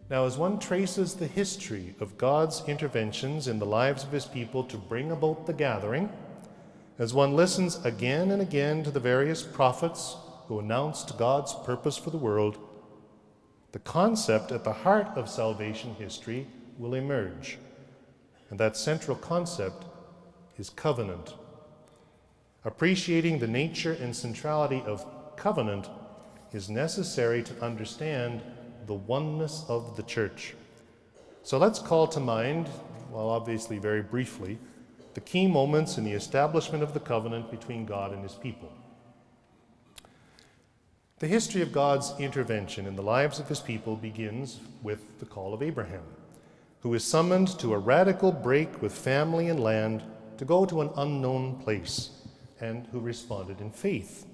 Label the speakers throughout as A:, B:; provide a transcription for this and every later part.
A: Now, as one traces the history of God's interventions in the lives of his people to bring about the gathering, as one listens again and again to the various prophets who announced God's purpose for the world, the concept at the heart of salvation history will emerge. And that central concept is covenant. Appreciating the nature and centrality of covenant is necessary to understand the oneness of the church. So let's call to mind, well, obviously very briefly, the key moments in the establishment of the covenant between God and his people. The history of God's intervention in the lives of his people begins with the call of Abraham, who is summoned to a radical break with family and land to go to an unknown place, and who responded in faith.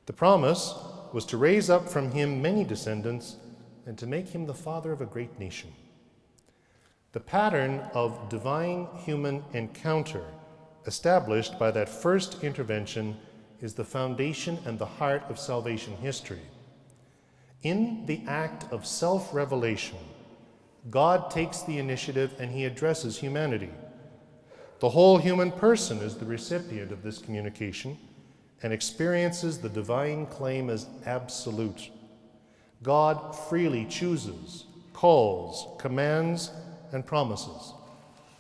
A: The promise was to raise up from him many descendants and to make him the father of a great nation. The pattern of divine-human encounter established by that first intervention is the foundation and the heart of salvation history. In the act of self-revelation, God takes the initiative and he addresses humanity. The whole human person is the recipient of this communication and experiences the divine claim as absolute. God freely chooses, calls, commands, and promises.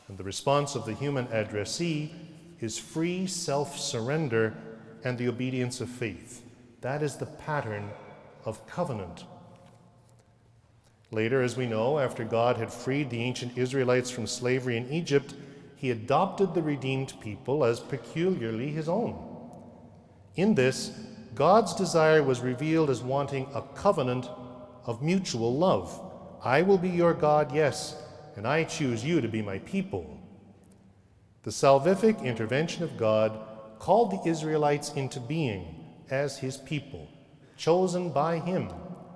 A: And the response of the human addressee is free self-surrender and the obedience of faith. That is the pattern of covenant. Later, as we know, after God had freed the ancient Israelites from slavery in Egypt, he adopted the redeemed people as peculiarly his own. In this, God's desire was revealed as wanting a covenant of mutual love. I will be your God, yes, and I choose you to be my people. The salvific intervention of God called the Israelites into being as his people, chosen by him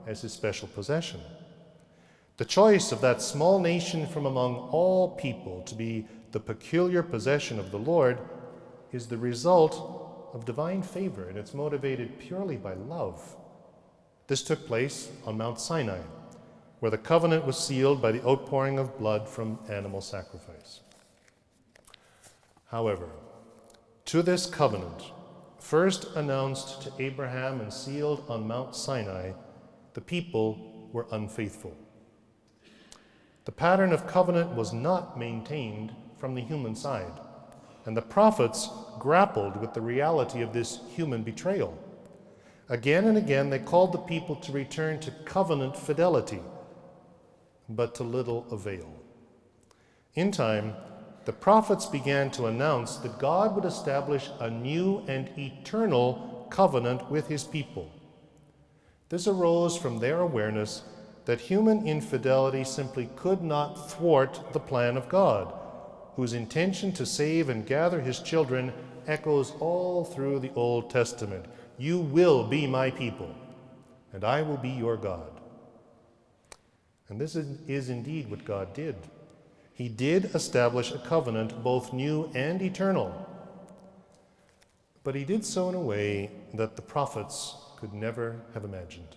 A: as his special possession. The choice of that small nation from among all people to be the peculiar possession of the Lord is the result of divine favor, and it's motivated purely by love. This took place on Mount Sinai, where the covenant was sealed by the outpouring of blood from animal sacrifice. However, to this covenant, first announced to Abraham and sealed on Mount Sinai, the people were unfaithful. The pattern of covenant was not maintained from the human side, and the prophets grappled with the reality of this human betrayal. Again and again, they called the people to return to covenant fidelity, but to little avail. In time, the prophets began to announce that God would establish a new and eternal covenant with his people. This arose from their awareness that human infidelity simply could not thwart the plan of God, whose intention to save and gather his children echoes all through the Old Testament. You will be my people, and I will be your God. And this is indeed what God did. He did establish a covenant, both new and eternal. But he did so in a way that the prophets could never have imagined.